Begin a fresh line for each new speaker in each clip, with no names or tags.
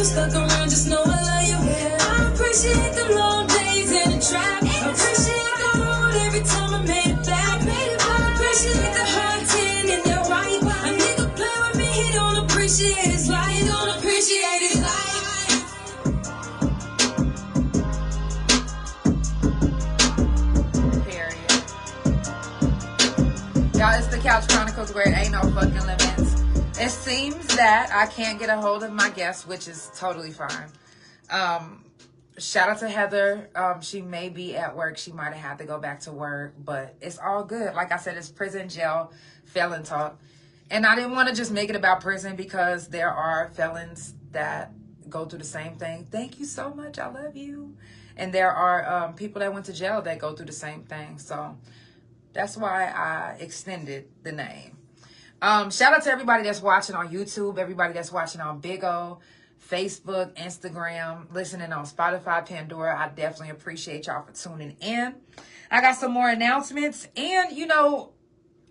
stuck around, just know I love you. I appreciate the long days in the trap. I appreciate the road every time I made it back. I appreciate the hard 10 in your right. A nigga play with me, he don't appreciate his life. He don't appreciate his life.
Y'all, it's the Couch Chronicles where it ain't no fucking limits. It seems that I can't get a hold of my guest, which is totally fine. Shout out to Heather. She may be at work. She might have had to go back to work, but it's all good. Like I said, it's prison, jail, felon talk. And I didn't want to just make it about prison because there are felons that go through the same thing. Thank you so much. I love you. And there are people that went to jail that go through the same thing. So that's why I extended the name. Shout out to everybody that's watching on YouTube, everybody that's watching on Big O, Facebook, Instagram, listening on Spotify Pandora. I definitely appreciate y'all for tuning in. I got some more announcements. And, you know,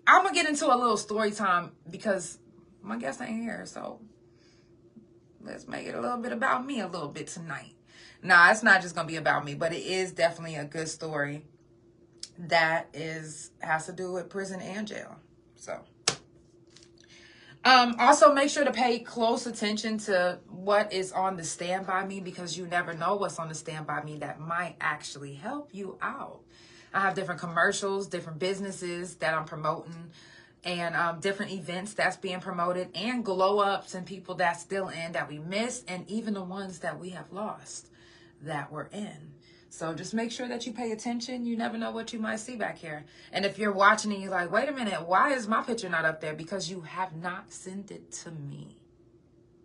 I'm going to get into a little story time because my guest ain't here. So let's make it a little bit about me a little bit tonight. Nah, it's not just going to be about me, but it is definitely a good story that has to do with prison and jail. So also make sure to pay close attention to what is on the Stand By Me, because you never know what's on the Stand By Me that might actually help you out. I have different commercials, different businesses that I'm promoting, and different events that's being promoted, and glow ups and people that's still in that we missed, and even the ones that we have lost that we're in. So just make sure that you pay attention. You never know what you might see back here. And if you're watching and you're like, wait a minute, why is my picture not up there? Because you have not sent it to me.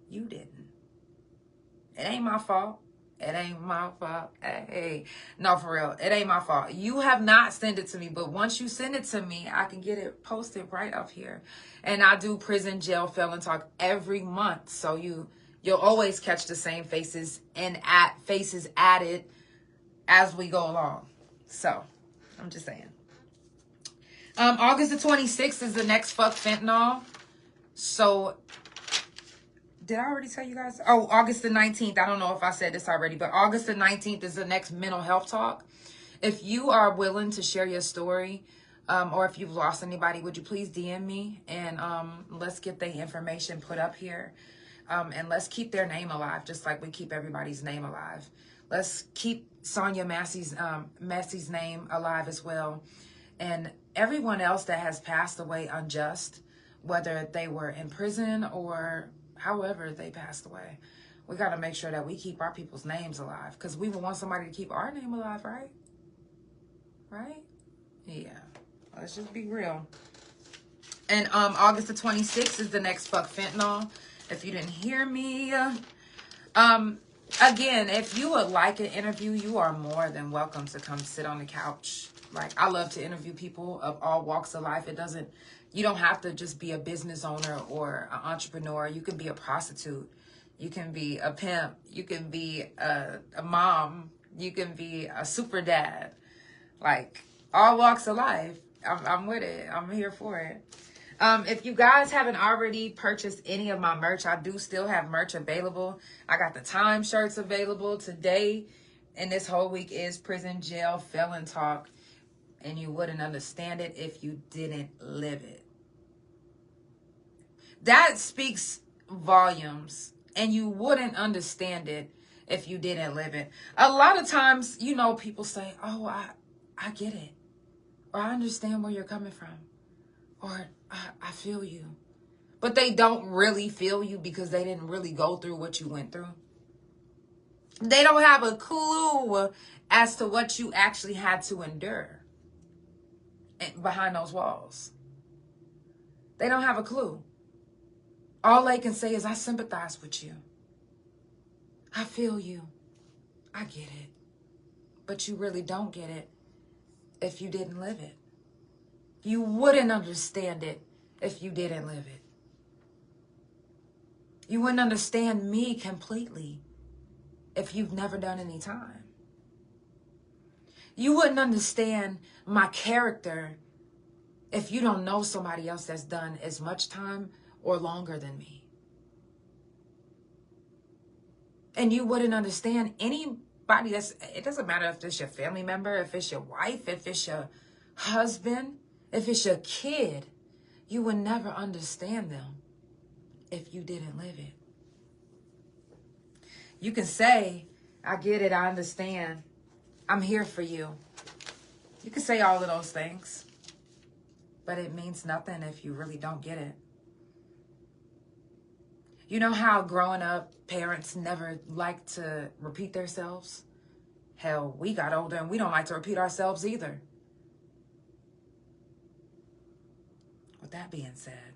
You didn't. It ain't my fault. It ain't my fault. Hey, no, for real. It ain't my fault. You have not sent it to me. But once you send it to me, I can get it posted right up here. And I do prison, jail, felon talk every month. So you'll always catch the same faces and faces added as we go along. So, I'm just saying. August the 26th is the next Fuck Fentanyl. So, did I already tell you guys? Oh, August the 19th. I don't know if I said this already, but August the 19th is the next mental health talk. If you are willing to share your story, or if you've lost anybody, would you please DM me? And let's get the information put up here. And let's keep their name alive, just like we keep everybody's name alive. Let's keep Sonia Massey's name alive as well. And everyone else that has passed away unjust, whether they were in prison or however they passed away. We got to make sure that we keep our people's names alive, because we would want somebody to keep our name alive, right? Right? Yeah. Let's just be real. And August the 26th is the next Fuck Fentanyl. If you didn't hear me, again, if you would like an interview, you are more than welcome to come sit on the couch. Like, I love to interview people of all walks of life. You don't have to just be a business owner or an entrepreneur. You can be a prostitute. You can be a pimp. You can be a mom. You can be a super dad. Like, all walks of life. I'm with it. I'm here for it. If you guys haven't already purchased any of my merch, I do still have merch available. I got the time shirts available today. And this whole week is prison, jail, felon talk. And you wouldn't understand it if you didn't live it. That speaks volumes. And you wouldn't understand it if you didn't live it. A lot of times, you know, people say, oh, I get it. Or I understand where you're coming from. Or I feel you. But they don't really feel you because they didn't really go through what you went through. They don't have a clue as to what you actually had to endure behind those walls. They don't have a clue. All they can say is, I sympathize with you. I feel you. I get it. But you really don't get it if you didn't live it. You wouldn't understand it if you didn't live it. You wouldn't understand me completely if you've never done any time. You wouldn't understand my character if you don't know somebody else that's done as much time or longer than me. And you wouldn't understand anybody it doesn't matter if it's your family member, if it's your wife, if it's your husband, if it's your kid. You would never understand them if you didn't live it. You can say, I get it, I understand, I'm here for you. You can say all of those things, but it means nothing if you really don't get it. You know how growing up, parents never like to repeat themselves? Hell, we got older and we don't like to repeat ourselves either. With that being said,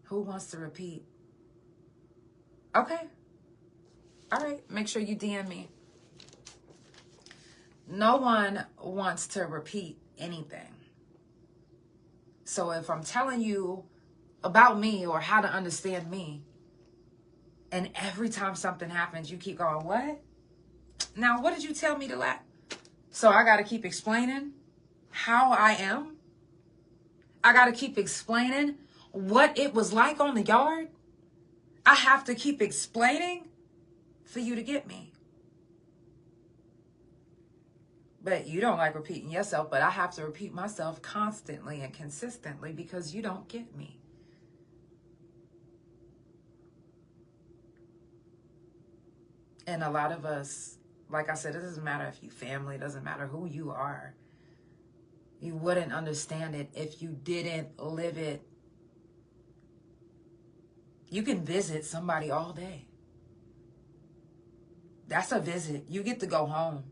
who wants to repeat? Okay. All right. Make sure you DM me. No one wants to repeat anything. So if I'm telling you about me or how to understand me, and every time something happens, you keep going, what? Now, what did you tell me to let? So I got to keep explaining how I am. I got to keep explaining what it was like on the yard. I have to keep explaining for you to get me. But you don't like repeating yourself, but I have to repeat myself constantly and consistently because you don't get me. And a lot of us, like I said, it doesn't matter if you family, it doesn't matter who you are. You wouldn't understand it if you didn't live it. You can visit somebody all day. That's a visit. You get to go home.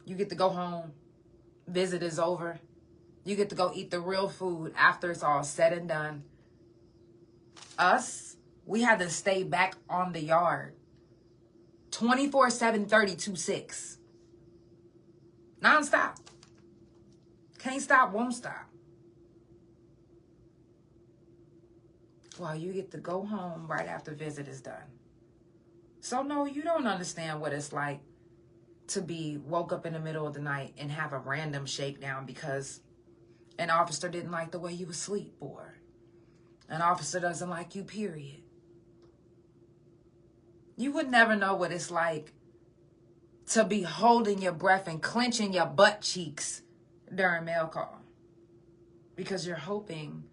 You get to go home. Visit is over. You get to go eat the real food after it's all said and done. Us, we had to stay back on the yard 24/7, 32/6. Non-stop. Can't stop, won't stop. While you get to go home right after visit is done. So no, you don't understand what it's like to be woke up in the middle of the night and have a random shakedown because an officer didn't like the way you were asleep, or an officer doesn't like you, period. You would never know what it's like to be holding your breath and clenching your butt cheeks during mail call because you're hoping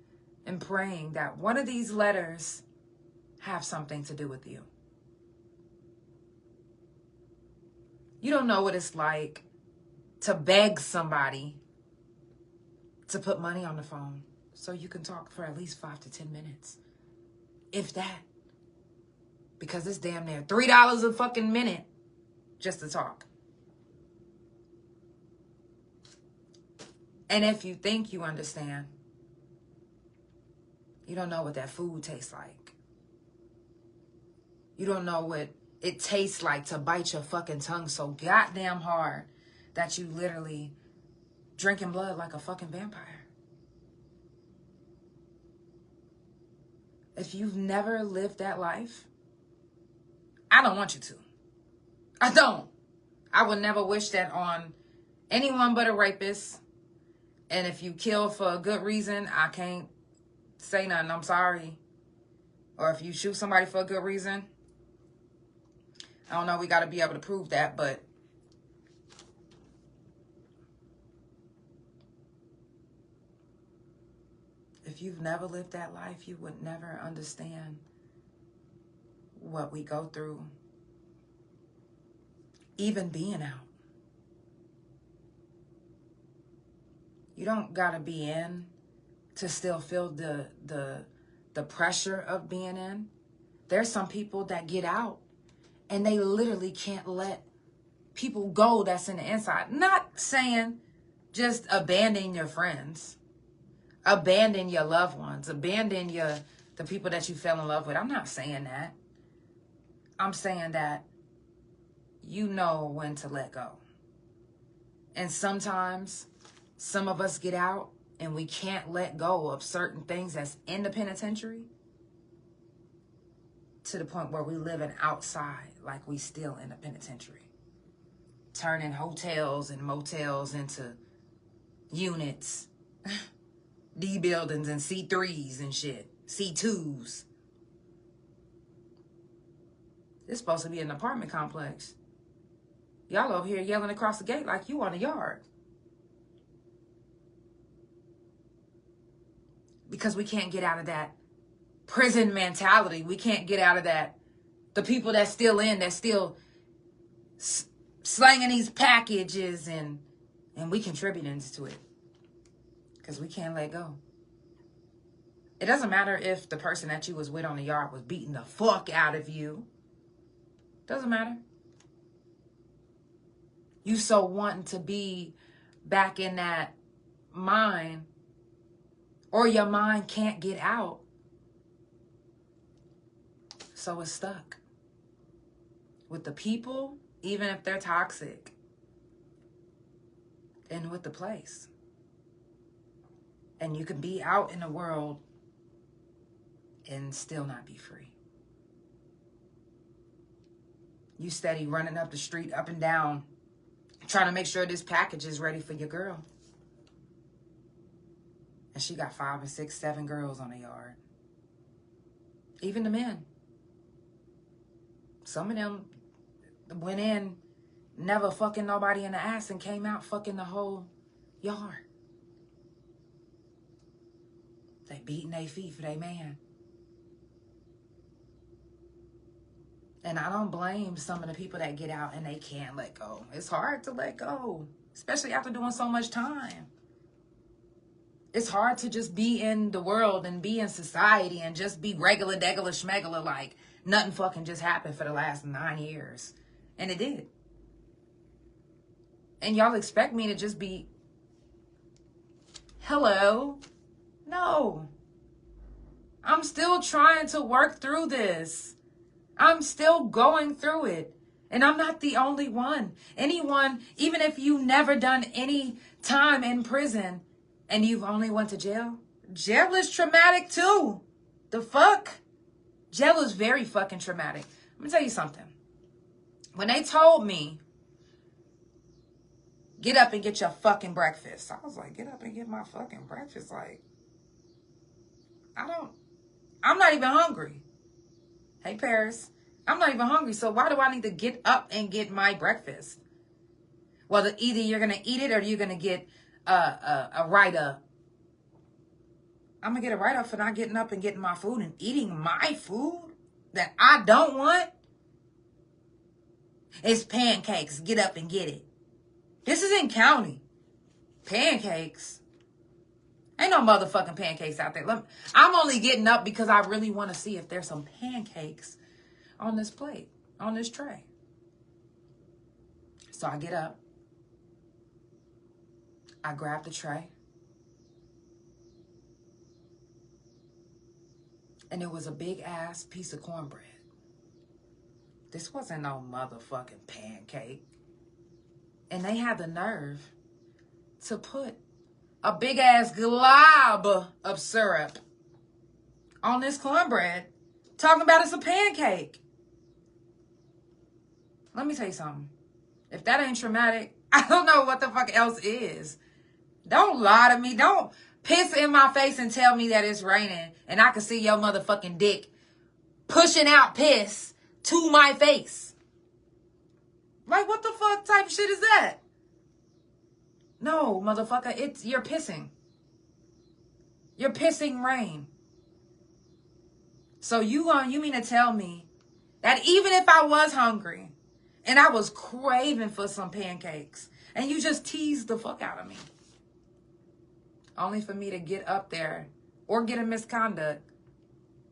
and praying that one of these letters have something to do with you. You don't know what it's like to beg somebody to put money on the phone so you can talk for at least 5 to 10 minutes. If that. Because it's damn near $3 a fucking minute just to talk. And if you think you understand, you don't know what that food tastes like. You don't know what it tastes like to bite your fucking tongue so goddamn hard that you literally drinking blood like a fucking vampire. If you've never lived that life, I don't want you to. I don't. I would never wish that on anyone but a rapist. And if you kill for a good reason, I can't say nothing. I'm sorry. Or if you shoot somebody for a good reason, I don't know. We got to be able to prove that, but if you've never lived that life, you would never understand what we go through, even being out. You don't gotta be in to still feel the pressure of being in. There's some people that get out and they literally can't let people go that's in the inside. Not saying just abandon your friends, abandon your loved ones, abandon the people that you fell in love with. I'm not saying that. I'm saying that you know when to let go. And sometimes some of us get out and we can't let go of certain things that's in the penitentiary to the point where we living outside like we still in the penitentiary. Turning hotels and motels into units, D buildings and C3s and shit, C2s. It's supposed to be an apartment complex. Y'all over here yelling across the gate like you on a yard. Because we can't get out of that prison mentality. We can't get out of that. The people that's still in, that's still slanging these packages, and we contributing to it. Because we can't let go. It doesn't matter if the person that you was with on the yard was beating the fuck out of you. Doesn't matter. You so wanting to be back in that mind, or your mind can't get out. So it's stuck with the people, even if they're toxic, and with the place. And you can be out in the world and still not be free. You steady running up the street, up and down, trying to make sure this package is ready for your girl. And she got 5 and 6, 7 girls on the yard. Even the men. Some of them went in, never fucking nobody in the ass, and came out fucking the whole yard. They beating their feet for their man. And I don't blame some of the people that get out and they can't let go. It's hard to let go, especially after doing so much time. It's hard to just be in the world and be in society and just be regular, degular, schmegula, like nothing fucking just happened for the last 9 years. And it did. And y'all expect me to just be, hello? No. I'm still trying to work through this. I'm still going through it. And I'm not the only one. Anyone, even if you've never done any time in prison and you've only went to jail, jail is traumatic too. The fuck? Jail is very fucking traumatic. Let me tell you something. When they told me, get up and get your fucking breakfast, I was like, get up and get my fucking breakfast? Like, I'm not even hungry. Hey, Paris, I'm not even hungry, so why do I need to get up and get my breakfast? Well, either you're going to eat it or you're going to get a write-up. I'm going to get a write-up for not getting up and getting my food and eating my food that I don't want. It's pancakes. Get up and get it. This is in county. Pancakes. Ain't no motherfucking pancakes out there. I'm only getting up because I really want to see if there's some pancakes on this plate, on this tray. So I get up. I grab the tray. And it was a big ass piece of cornbread. This wasn't no motherfucking pancake. And they had the nerve to put a big ass glob of syrup on this cornbread, talking about it's a pancake. Let me tell you something. If that ain't traumatic, I don't know what the fuck else is. Don't lie to me. Don't piss in my face and tell me that it's raining and I can see your motherfucking dick pushing out piss to my face. Like, what the fuck type of shit is that? No, motherfucker, you're pissing. You're pissing rain. So you mean to tell me that even if I was hungry and I was craving for some pancakes and you just teased the fuck out of me, only for me to get up there or get a misconduct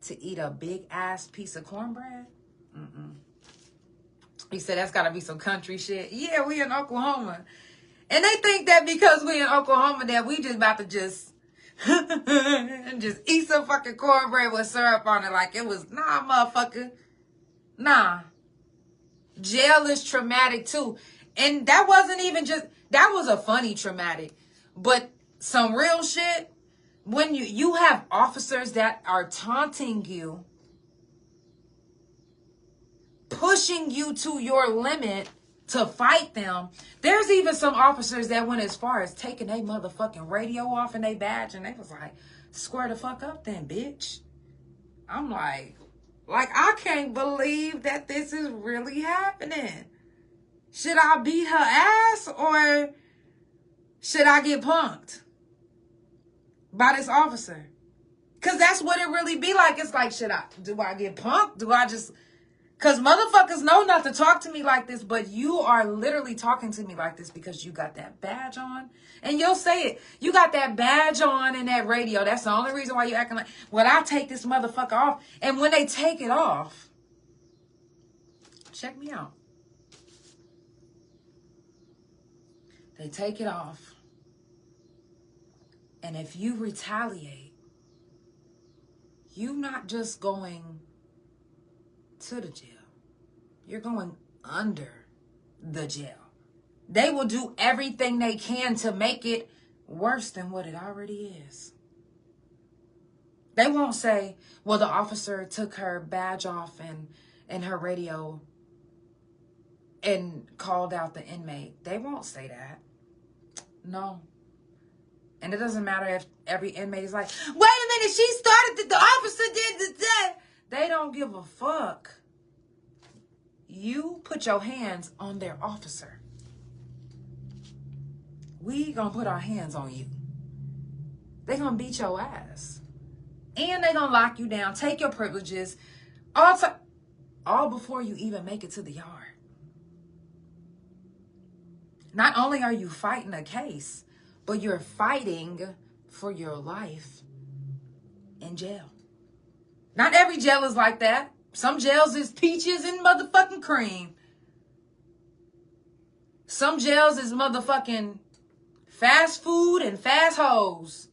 to eat a big ass piece of cornbread? He said that's gotta be some country shit. Yeah, we in Oklahoma. And they think that because we in Oklahoma that we just about to just just eat some fucking cornbread with syrup on it like it was. Nah, motherfucker. Nah. Jail is traumatic too. And that wasn't even just, that was a funny traumatic. But some real shit, when you have officers that are taunting you, pushing you to your limit to fight them. There's even some officers that went as far as taking their motherfucking radio off and their badge, and they was like, square the fuck up then, bitch. I'm like, Like, I can't believe that this is really happening. Should I beat her ass or should I get punked by this officer? Because that's what it really be like. It's like, do I get punked? Do I just... Because motherfuckers know not to talk to me like this, but you are literally talking to me like this because you got that badge on. And you'll say it. You got that badge on in that radio. That's the only reason why you acting like, well, I'll take this motherfucker off. And when they take it off, check me out. They take it off. And if you retaliate, you're not just going to the jail. You're going under the jail. They will do everything they can to make it worse than what it already is. They won't say, well, the officer took her badge off and her radio and called out the inmate. They won't say that. No. And it doesn't matter if every inmate is like, wait a minute, she started, the officer did that. They don't give a fuck. You put your hands on their officer. We gonna put our hands on you. They gonna beat your ass. And they gonna lock you down, take your privileges, all before you even make it to the yard. Not only are you fighting a case, but you're fighting for your life in jail. Not every jail is like that. Some jails is peaches and motherfucking cream. Some jails is motherfucking fast food and fast hoes.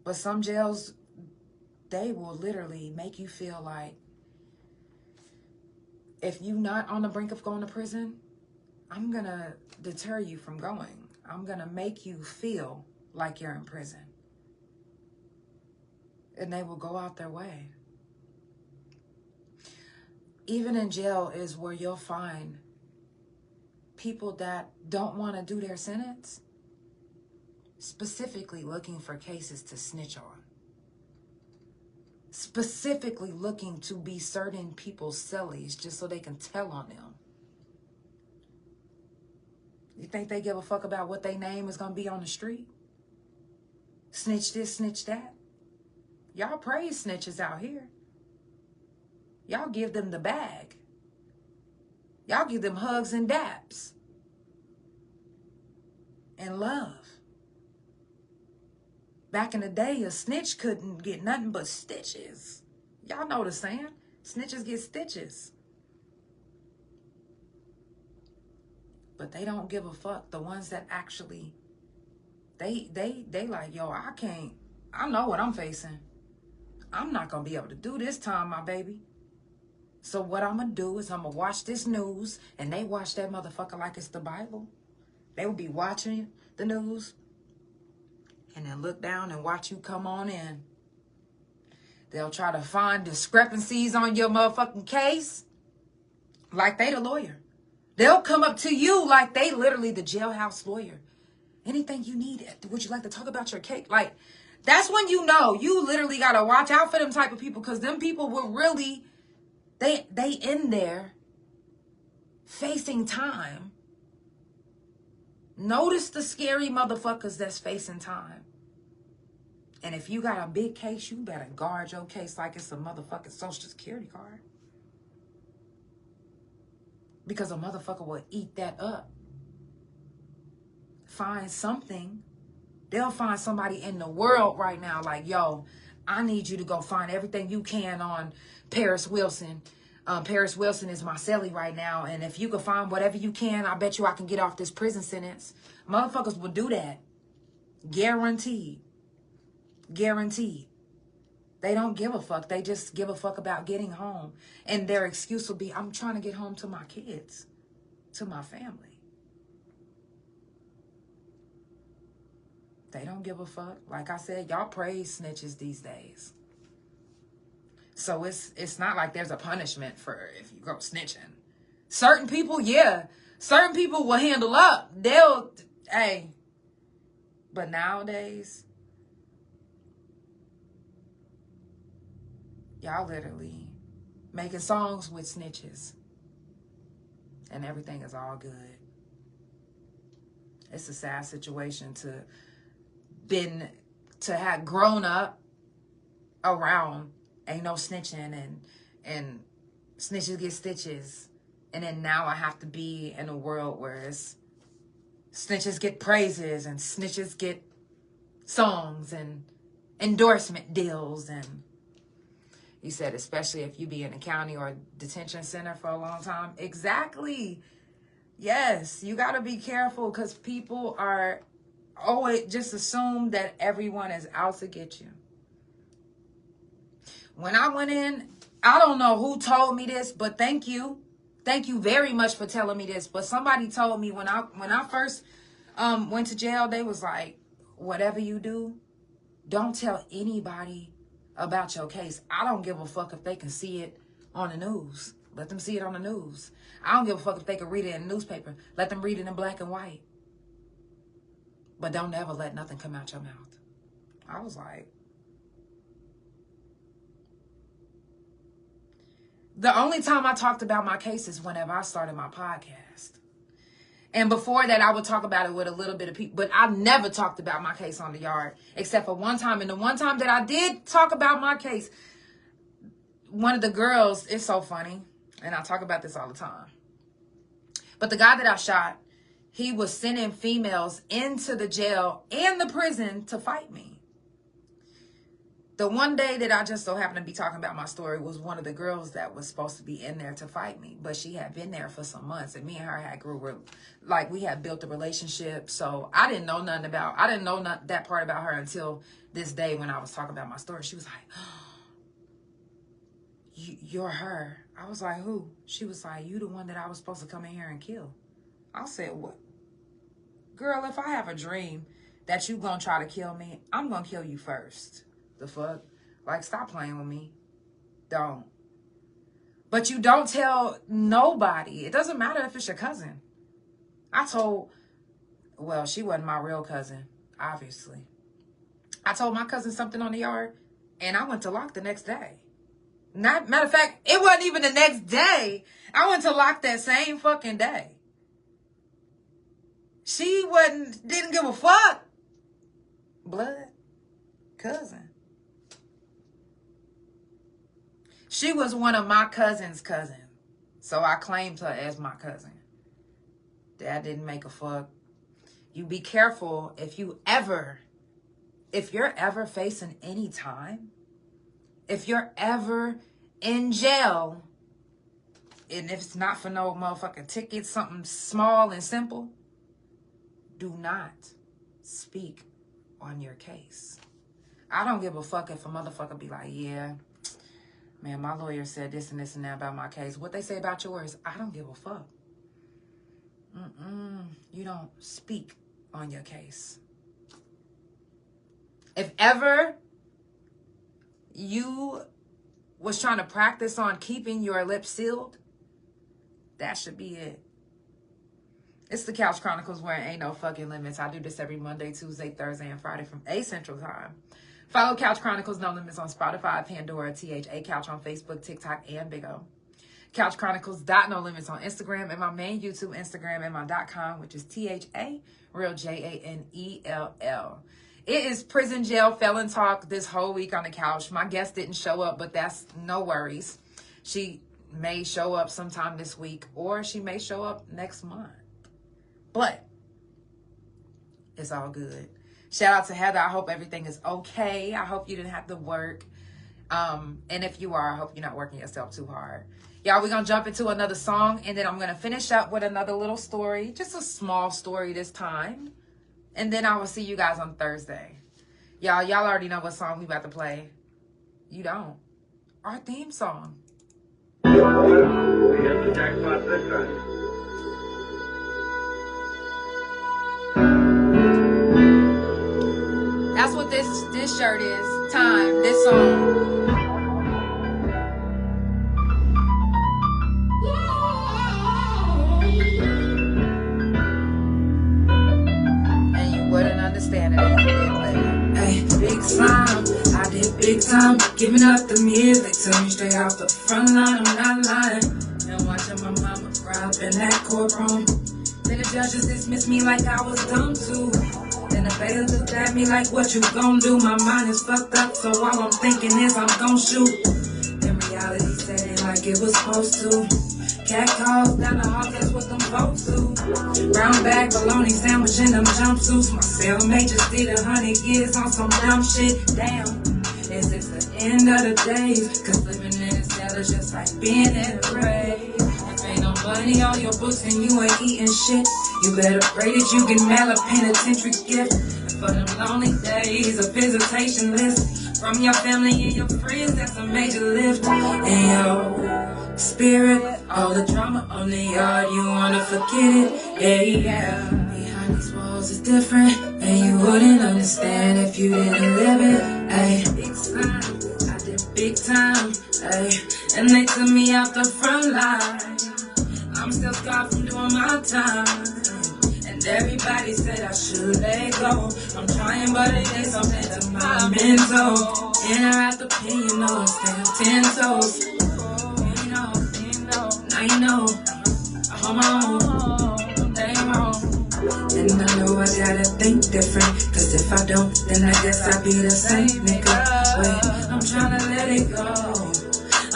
But some jails, they will literally make you feel like if you're not on the brink of going to prison, I'm going to deter you from going. I'm going to make you feel like you're in prison. And they will go out their way. Even in jail is where you'll find people that don't want to do their sentence, specifically looking for cases to snitch on. Specifically looking to be certain people's cellies just so they can tell on them. You think they give a fuck about what their name is going to be on the street? Snitch this, snitch that. Y'all praise snitches out here. Y'all give them the bag. Y'all give them hugs and daps. And love. Back in the day, a snitch couldn't get nothing but stitches. Y'all know the saying. Snitches get stitches. But they don't give a fuck. The ones that actually, they like, yo, I know what I'm facing. I'm not going to be able to do this time, my baby. So what I'm going to do is I'm going to watch this news, and they watch that motherfucker like it's the Bible. They will be watching the news and then look down and watch you come on in. They'll try to find discrepancies on your motherfucking case like they the lawyer. They'll come up to you like they literally the jailhouse lawyer. Anything you need, would you like to talk about your case? Like, that's when you know you literally got to watch out for them type of people, because them people will really, they in there facing time. Notice the scary motherfuckers that's facing time. And if you got a big case, you better guard your case like it's a motherfucking Social Security card. Because a motherfucker will eat that up. Find something. They'll find somebody in the world right now like, yo, I need you to go find everything you can on Paris Wilson. Paris Wilson is my cellie right now. And if you can find whatever you can, I bet you I can get off this prison sentence. Motherfuckers will do that. Guaranteed. Guaranteed. They don't give a fuck. They just give a fuck about getting home. And their excuse will be, I'm trying to get home to my kids, to my family. They don't give a fuck. Like I said, y'all praise snitches these days. So it's not like there's a punishment for if you go snitching. Certain people, yeah. Certain people will handle up. Hey. But nowadays, Y'all literally making songs with snitches. And everything is all good. It's a sad situation to have grown up around ain't no snitching and snitches get stitches. And then now I have to be in a world where it's snitches get praises and snitches get songs and endorsement deals. And you said, especially if you be in a county or a detention center for a long time. Exactly. Yes, you got to be careful because people are always just assume that everyone is out to get you. When I went in, I don't know who told me this, but thank you. Thank you very much for telling me this. But somebody told me when I first went to jail, they was like, whatever you do, don't tell anybody about your case. I don't give a fuck if they can see it on the news. Let them see it on the news. I don't give a fuck if they can read it in the newspaper. Let them read it in black and white. But don't ever let nothing come out your mouth. I was like, the only time I talked about my case is whenever I started my podcast. And before that, I would talk about it with a little bit of people. But I never talked about my case on the yard, except for one time. And the one time that I did talk about my case, one of the girls, it's so funny, and I talk about this all the time. But the guy that I shot, he was sending females into the jail and the prison to fight me. The one day that I just so happened to be talking about my story was one of the girls that was supposed to be in there to fight me. But she had been there for some months. And me and her had we had built a relationship. So I didn't know that part about her until this day when I was talking about my story. She was like, oh, you're her. I was like, who? She was like, you the one that I was supposed to come in here and kill. I said, what? Girl, if I have a dream that you gonna try to kill me, I'm gonna kill you first. The fuck? Like, stop playing with me. Don't. But you don't tell nobody. It doesn't matter if it's your cousin. Well, she wasn't my real cousin, obviously. I told my cousin something on the yard, and I went to lock the next day. Matter of fact, it wasn't even the next day. I went to lock that same fucking day. She didn't give a fuck. Blood cousin. She was one of my cousin's cousins. So I claimed her as my cousin. That didn't make a fuck. You be careful if you're ever facing any time, if you're ever in jail, and if it's not for no motherfucking ticket, something small and simple, do not speak on your case. I don't give a fuck if a motherfucker be like, yeah, man, my lawyer said this and this and that about my case. What they say about yours, I don't give a fuck. You don't speak on your case. If ever you was trying to practice on keeping your lips sealed, that should be it. It's the Couch Chronicles where it ain't no fucking limits. I do this every Monday, Tuesday, Thursday, and Friday from 8 Central Time. Follow Couch Chronicles No Limits on Spotify, Pandora, THA Couch on Facebook, TikTok, and Big O. Couch Chronicles No Limits on Instagram, and my main YouTube Instagram, and my .com, which is THA, real JANELL. It is prison jail felon talk this whole week on the couch. My guest didn't show up, but that's no worries. She may show up sometime this week, or she may show up next month. But it's all good. Shout out to Heather. I hope everything is okay. I hope you didn't have to work. And if you are, I hope you're not working yourself too hard. Y'all, we're going to jump into another song, and then I'm going to finish up with another little story. Just a small story this time. And then I will see you guys on Thursday. Y'all already know what song we about to play. You don't. Our theme song.
We hit the jackpot this time.
That's what this shirt is. Time. This song. And you wouldn't understand it if you didn't play it. Hey, big time. I did big time.
time, giving up the years. They tell me straight off the front line, I'm not lying. And watching my mama cry up in that courtroom. Then the judges dismissed me like I was dumb too. Then the bailiff looked at me like, what you gon' do? My mind is fucked up, so all I'm thinking is I'm gon' shoot. Then reality set in like it was supposed to. Cat calls down the hall, that's what them folks do. Brown bag, bologna sandwich in them jumpsuits. My cellmate just did 100 years on some dumb shit. Damn, is this the end of the days? Cause living in a cell is just like being in a grave. If ain't no money on your books and you ain't eating shit, you better pray that you get mail a penitentiary gift. And for them lonely days, a visitation list from your family and your friends, that's a major lift. And yo, spirit, all the drama on the yard, you wanna forget it, yeah. Behind these walls is different, and you wouldn't understand if you didn't live it, ayy. Big time, I did big time, ayy. And they took me out the front line. I'm still scarred from doing my time. And everybody said I should let go. I'm trying, but it ain't something to my mental. In or out the pen, you know I'm standing 10 toes. Now you know, I hold my own, they ain't wrong. And I know I gotta think different, cause if I don't, then I guess I'll be the same nigga. Wait, I'm tryna let it go.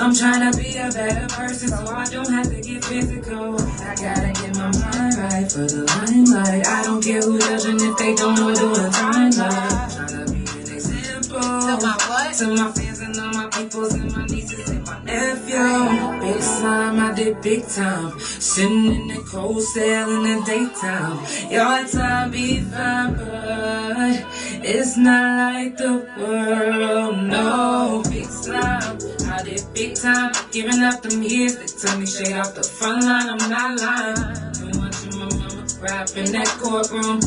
I'm tryna be a better person, so I don't have to get physical. I gotta get my mind right for the limelight. I don't care who's judging if they don't know doing time life. Tryna be an example to my what? To my fans and all my peoples and my nieces and my nephew. Big time, I did big time. Sitting in the cold cell in the daytime. Your time be fine, but it's not like the world, no. Big time, I did big time. Giving up them years, they tell me straight off the front line, I'm not lying. Been watching my mama cry up in that courtroom.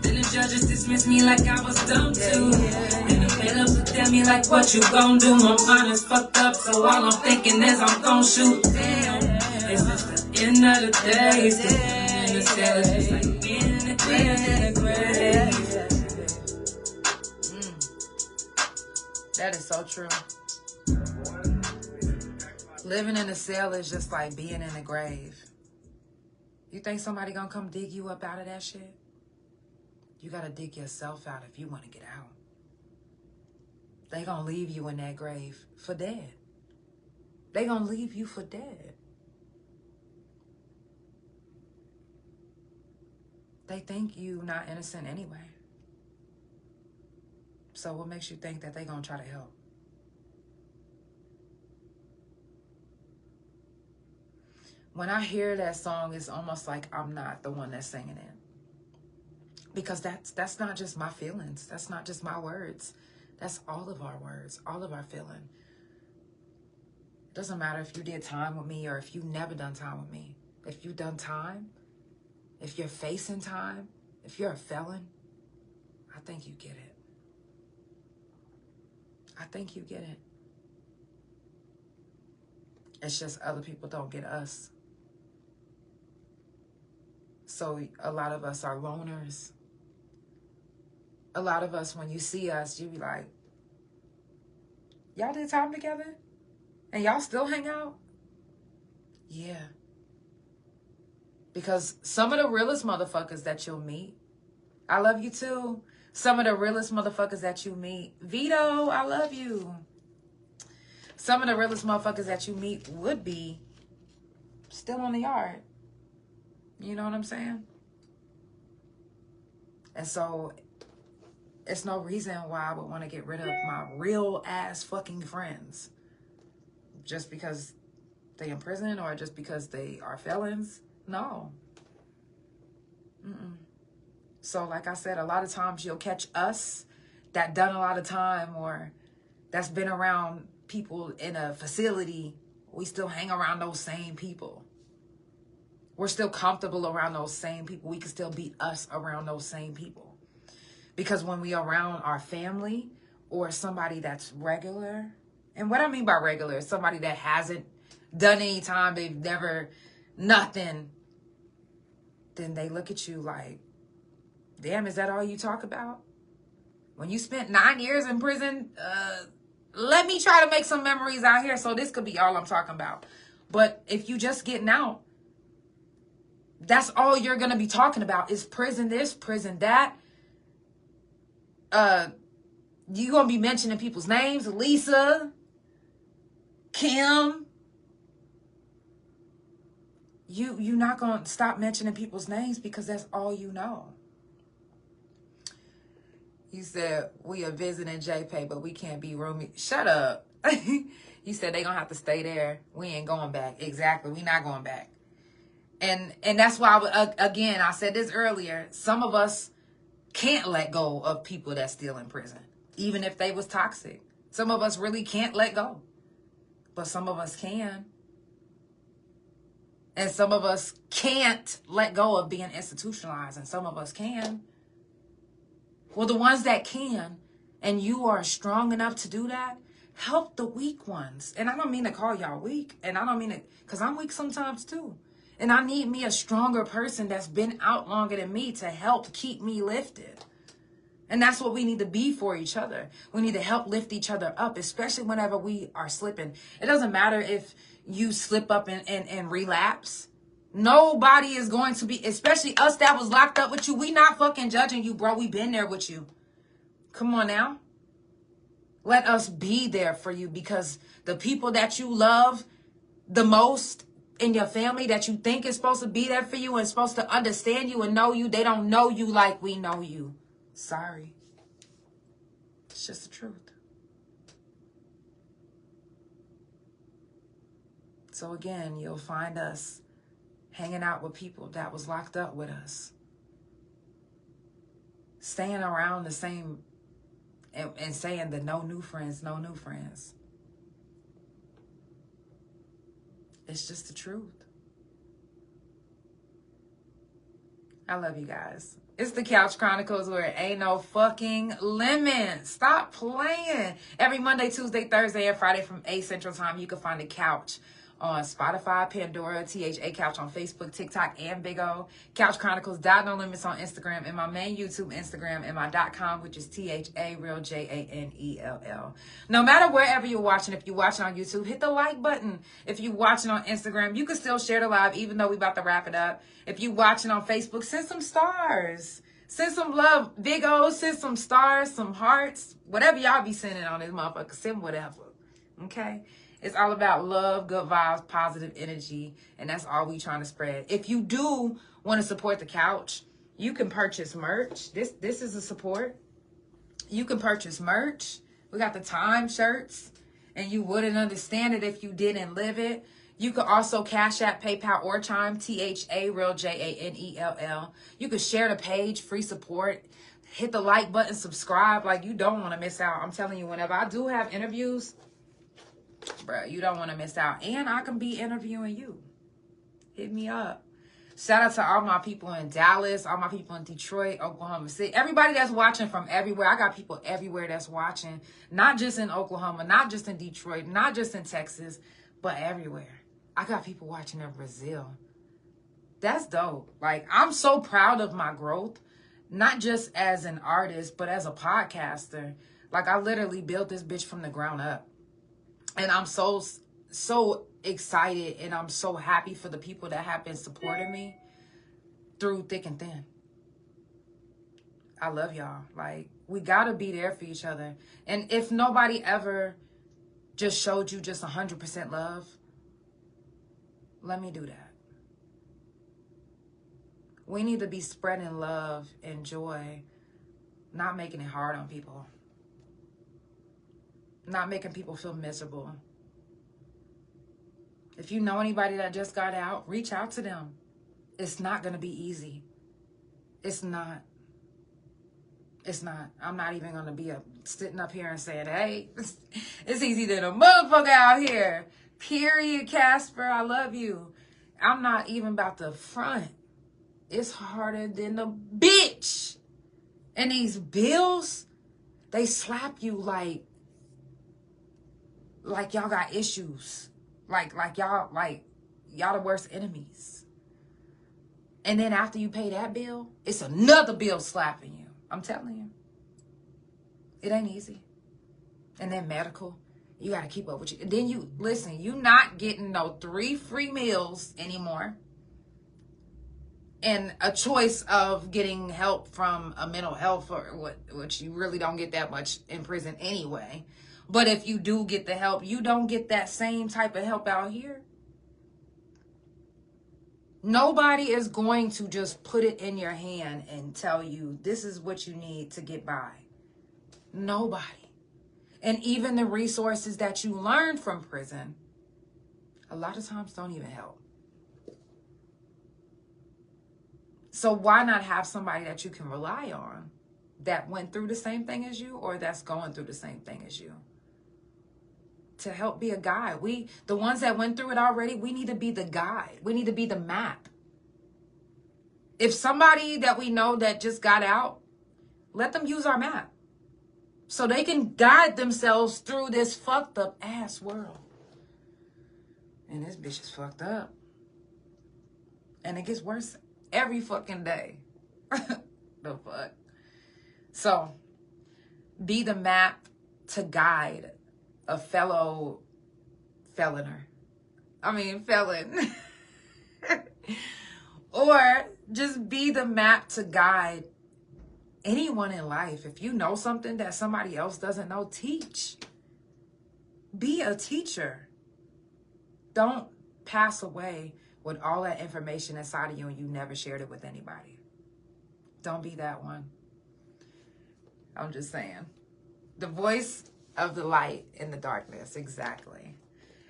Then the judges dismissed me like I was dumb too. Then the bailiff looked at me like, what you gon' do? My mind is fucked up, so all I'm thinking is I'm gon' shoot. Damn, it's just the end of the day. It's the end of the cell, it's just like being in the grave.
That is so true. Living in a cell is just like being in a grave. You think somebody gonna come dig you up out of that shit? You gotta dig yourself out if you want to get out. They gonna leave you in that grave for dead. They gonna leave you for dead. They think you not innocent anyway. So what makes you think that they gonna try to help? When I hear that song, it's almost like I'm not the one that's singing it. Because that's not just my feelings. That's not just my words. That's all of our words, all of our feeling. It doesn't matter if you did time with me or if you never done time with me. If you've done time, if you're facing time, if you're a felon, I think you get it. I think you get it. It's just other people don't get us. So a lot of us are loners. A lot of us, when you see us, you be like, y'all did time together? And y'all still hang out? Yeah. Because some of the realest motherfuckers that you'll meet, I love you too. Some of the realest motherfuckers that you meet, Vito, I love you. Some of the realest motherfuckers that you meet would be still on the yard. You know what I'm saying? And so it's no reason why I would want to get rid of my real ass fucking friends just because they in prison or just because they are felons. No. So like I said, a lot of times you'll catch us that done a lot of time or that's been around people in a facility. We still hang around those same people. We're still comfortable around those same people. We can still be us around those same people. Because when we are around our family or somebody that's regular, and what I mean by regular is somebody that hasn't done any time, they've never, nothing, then they look at you like, damn, is that all you talk about? When you spent 9 years in prison, let me try to make some memories out here. So this could be all I'm talking about. But if you just getting out, that's all you're going to be talking about is prison this, prison that. You're going to be mentioning people's names. Lisa, Kim. You're not going to stop mentioning people's names because that's all you know. You said, we are visiting JPay, but we can't be roomies. Shut up. You said they going to have to stay there. We ain't going back. Exactly. We not going back. And that's why, again, I said this earlier. Some of us can't let go of people that's still in prison, even if they was toxic. Some of us really can't let go. But some of us can. And some of us can't let go of being institutionalized. And some of us can. Well, the ones that can, and you are strong enough to do that, help the weak ones. And I don't mean to call y'all weak. And I don't mean it, because I'm weak sometimes too. And I need me a stronger person that's been out longer than me to help keep me lifted. And that's what we need to be for each other. We need to help lift each other up, especially whenever we are slipping. It doesn't matter if you slip up and relapse. Nobody is going to be, especially us that was locked up with you. We not fucking judging you, bro. We been there with you. Come on now. Let us be there for you, because the people that you love the most in your family that you think is supposed to be there for you and supposed to understand you and know you, they don't know you like we know you. Sorry. It's just the truth. So again, you'll find us hanging out with people that was locked up with us. Staying around the same and saying the no new friends, no new friends. It's just the truth. I love you guys. It's the Couch Chronicles, where it ain't no fucking limit. Stop playing. Every Monday, Tuesday, Thursday, and Friday from 8 Central Time, you can find the Couch on Spotify, Pandora, THA Couch on Facebook, TikTok, and Big O. Couch Chronicles No Limits on Instagram, and my main YouTube Instagram, and my .com, which is THA Real JANELL. No matter wherever you're watching, if you're watching on YouTube, hit the like button. If you're watching on Instagram, you can still share the live, even though we about to wrap it up. If you're watching on Facebook, send some stars. Send some love. Big O, send some stars, some hearts. Whatever y'all be sending on this motherfucker, send whatever. Okay? It's all about love, good vibes, positive energy, and that's all we trying to spread. If you do want to support the Couch, you can purchase merch. This is a support. You can purchase merch. We got the Time shirts, and you wouldn't understand it if you didn't live it. You could also Cash App, PayPal, or Chime, THA Real JANELL. You could share the page, free support. Hit the like button, subscribe. Like, you don't want to miss out. I'm telling you, whenever I do have interviews, bro, you don't want to miss out. And I can be interviewing you. Hit me up. Shout out to all my people in Dallas, all my people in Detroit, Oklahoma City. Everybody that's watching from everywhere. I got people everywhere that's watching. Not just in Oklahoma, not just in Detroit, not just in Texas, but everywhere. I got people watching in Brazil. That's dope. Like, I'm so proud of my growth. Not just as an artist, but as a podcaster. Like, I literally built this bitch from the ground up. And I'm so excited, and I'm so happy for the people that have been supporting me through thick and thin. I love y'all. Like, we got to be there for each other. And if nobody ever just showed you just 100% love, let me do that. We need to be spreading love and joy, not making it hard on people. Not making people feel miserable. If you know anybody that just got out, reach out to them. It's not going to be easy. It's not. It's not. I'm not even going to be sitting up here and saying, hey, it's easy than a motherfucker out here. Period, Casper. I love you. I'm not even about to front. It's harder than a bitch. And these bills, they slap you like y'all got issues. Like y'all the worst enemies. And then after you pay that bill, it's another bill slapping you. I'm telling you. It ain't easy. And then medical. You got to keep up with you. Then you, listen, you not getting no 3 free meals anymore. And a choice of getting help from a mental health, or which you really don't get that much in prison anyway. But if you do get the help, you don't get that same type of help out here. Nobody is going to just put it in your hand and tell you this is what you need to get by. Nobody. And even the resources that you learn from prison, a lot of times don't even help. So why not have somebody that you can rely on that went through the same thing as you, or that's going through the same thing as you, to help be a guide? The ones that went through it already, we need to be the guide. We need to be the map. If somebody that we know that just got out, let them use our map so they can guide themselves through this fucked up ass world. And this bitch is fucked up. And it gets worse every fucking day. The fuck? So, be the map to guide a fellow felon. Or just be the map to guide anyone in life. If you know something that somebody else doesn't know, teach. Be a teacher. Don't pass away with all that information inside of you and you never shared it with anybody. Don't be that one. I'm just saying. The voice of the light in the darkness. Exactly.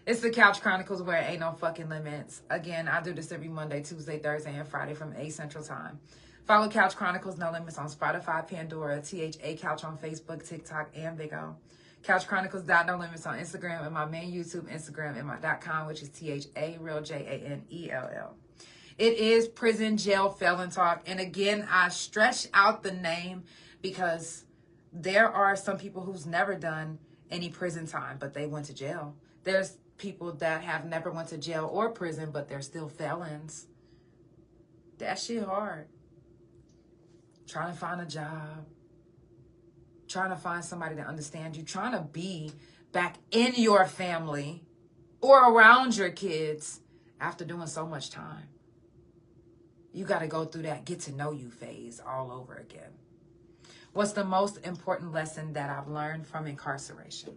It's the Couch Chronicles, where it ain't no fucking limits. Again, I do this every Monday, Tuesday, Thursday, and Friday from 8 Central Time. Follow Couch Chronicles No Limits on Spotify, Pandora, THA Couch on Facebook, TikTok, and Big O. Couch Chronicles No Limits on Instagram, and my main YouTube Instagram, and my .com, which is THA Real JANELL. It is Prison Jail Felon Talk. And again, I stretch out the name because there are some people who's never done any prison time, but they went to jail. There's people that have never went to jail or prison, but they're still felons. That shit hard. Trying to find a job. Trying to find somebody to understand you. Trying to be back in your family or around your kids after doing so much time. You got to go through that get to know you phase all over again. What's the most important lesson that I've learned from incarceration?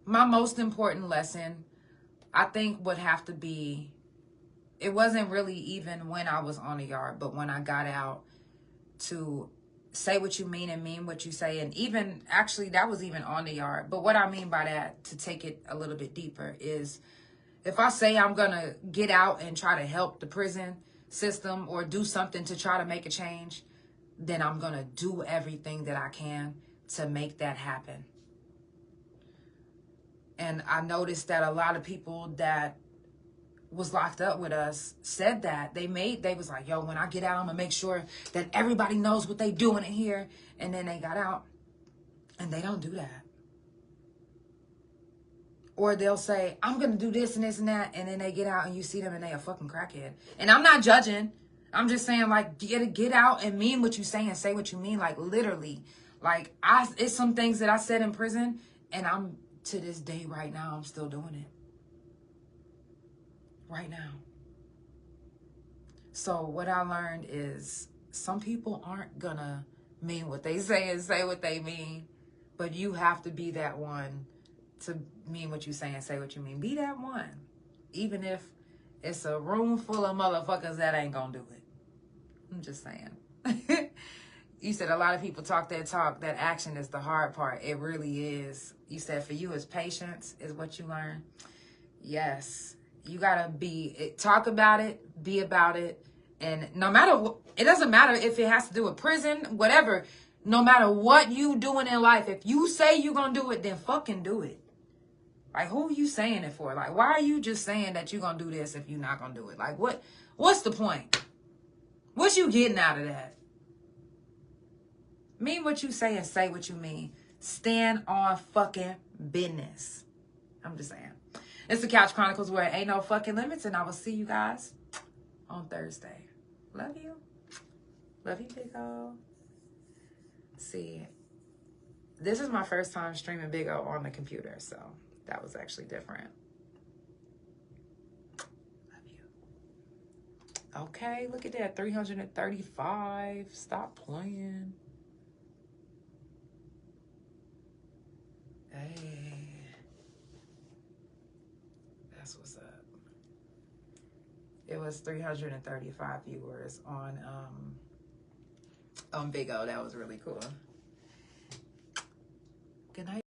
My most important lesson, I think, would have to be, it wasn't really even when I was on the yard, but when I got out, to say what you mean and mean what you say. And even, actually, that was even on the yard. But what I mean by that, to take it a little bit deeper, is if I say I'm going to get out and try to help the prison system or do something to try to make a change, then I'm going to do everything that I can to make that happen. And I noticed that a lot of people that was locked up with us said that. They was like, yo, when I get out, I'm going to make sure that everybody knows what they doing in here. And then they got out and they don't do that. Or they'll say, I'm going to do this and this and that. And then they get out and you see them and they a fucking crackhead. And I'm not judging. I'm just saying, like, get out and mean what you say and say what you mean. Like, literally. Like, it's some things that I said in prison, and I'm, to this day right now, I'm still doing it. Right now. So what I learned is some people aren't going to mean what they say and say what they mean. But you have to be that one to mean what you say and say what you mean. Be that one. Even if it's a room full of motherfuckers that ain't going to do it. I'm just saying. You said a lot of people talk that talk. That action is the hard part. It really is. You said for you, it's patience is what you learn. Yes. You got to talk about it, be about it. And no matter what, it doesn't matter if it has to do with prison, whatever. No matter what you doing in life, if you say you're going to do it, then fucking do it. Like, who are you saying it for? Like, why are you just saying that you're going to do this if you're not going to do it? Like, what's the point? What you getting out of that? Mean what you say and say what you mean. Stand on fucking business. I'm just saying. It's the Couch Chronicles, where it ain't no fucking limits, and I will see you guys on Thursday. Love you. Love you, big ol'. See This is my first time streaming Big O on the computer, so that was actually different. Love you. Okay, look at that, 335. Stop playing. Hey, that's what's up. It was 335 viewers on Big O. That was really cool. Good night.